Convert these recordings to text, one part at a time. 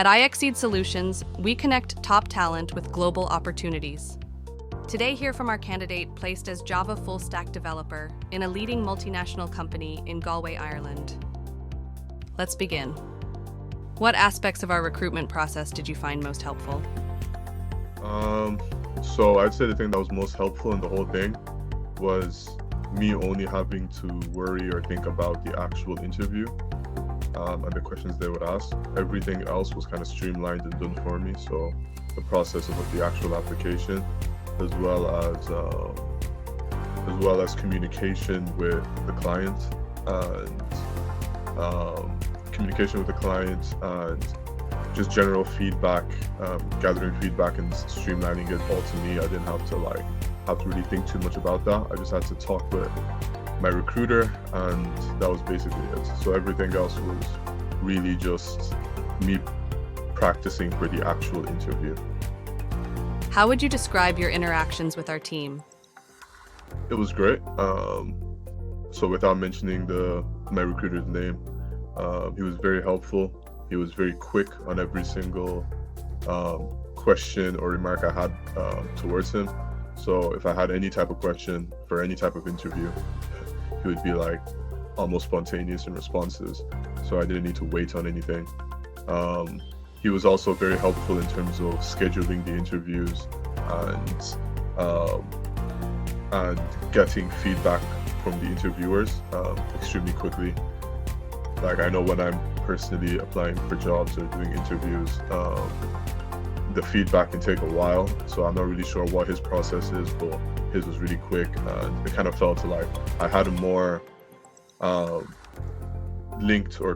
At iXceed Solutions, we connect top talent with global opportunities. Today, hear from our candidate placed as Java full-stack developer in a leading multinational company in Galway, Ireland. Let's begin. What aspects of our recruitment process did you find most helpful? So I'd say the thing that was most helpful in the whole thing was me only having to worry or think about the actual interview and the questions they would ask. Everything else was kind of streamlined and done for me. So the process of the actual application, as well as communication with the client and just general feedback, gathering feedback and streamlining it all to me. I didn't have to really think too much about that. I just had to talk with my recruiter, and that was basically it. So everything else was really just me practicing for the actual interview. How would you describe your interactions with our team? It was great. So without mentioning my recruiter's name, he was very helpful. He was very quick on every single question or remark I had towards him. So if I had any type of question for any type of interview, he would be almost spontaneous in responses. So I didn't need to wait on anything. He was also very helpful in terms of scheduling the interviews and getting feedback from the interviewers extremely quickly. I know when I'm personally applying for jobs or doing interviews, the feedback can take a while, so I'm not really sure what his process is, but his was really quick, and it kind of felt like I had a more linked or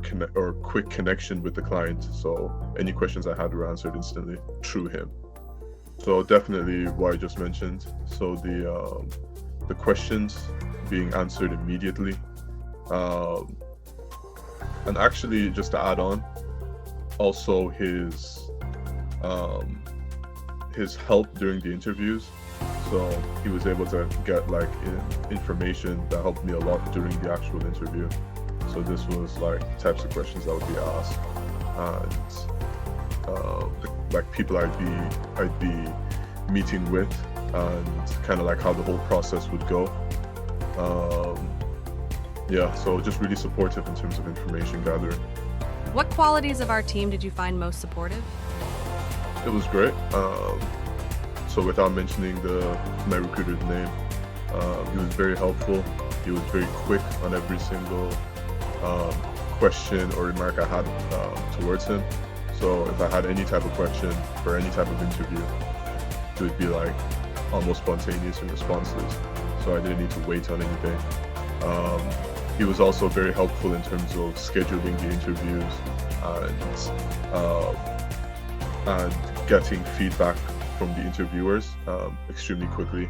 quick connection with the client, so any questions I had were answered instantly through him. So definitely what I just mentioned, so the questions being answered immediately, and actually just to add on, also his help during the interviews. So he was able to get information that helped me a lot during the actual interview. So this was types of questions that would be asked, and people I'd be meeting with, and kind of how the whole process would go. So just really supportive in terms of information gathering. What qualities of our team did you find most supportive? It was great. So without mentioning my recruiter's name, he was very helpful. He was very quick on every single question or remark I had towards him. So if I had any type of question for any type of interview, it would be almost spontaneous in responses. So I didn't need to wait on anything. He was also very helpful in terms of scheduling the interviews and getting feedback from the interviewers extremely quickly.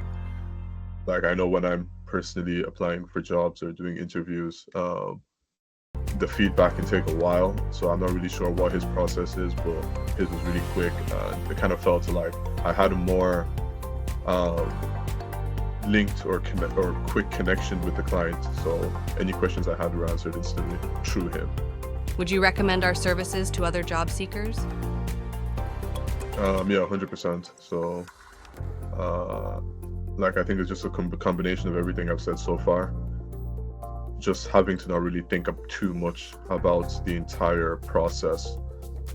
I know when I'm personally applying for jobs or doing interviews, the feedback can take a while, so I'm not really sure what his process is, but his was really quick, and it kind of felt like I had a more linked or quick connection with the client, so any questions I had were answered instantly through him. Would you recommend our services to other job seekers? 100%. So I think it's just a combination of everything I've said so far. Just having to not really think up too much about the entire process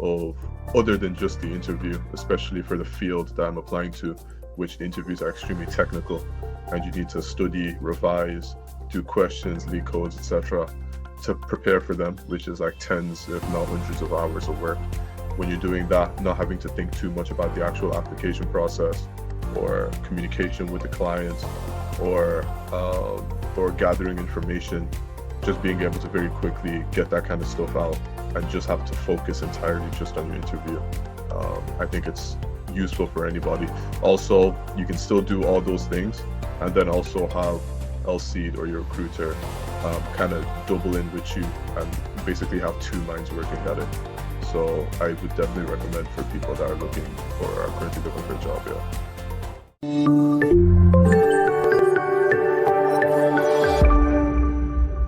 other than just the interview, especially for the field that I'm applying to, which the interviews are extremely technical, and you need to study, revise, do questions, leak codes, etc. to prepare for them, which is tens, if not hundreds of hours of work. When you're doing that, not having to think too much about the actual application process or communication with the client or gathering information, just being able to very quickly get that kind of stuff out and just have to focus entirely just on your interview. I think it's useful for anybody. Also, you can still do all those things and then also have iXceed or your recruiter kind of double in with you and basically have two minds working at it. So I would definitely recommend for people that are currently looking for a job.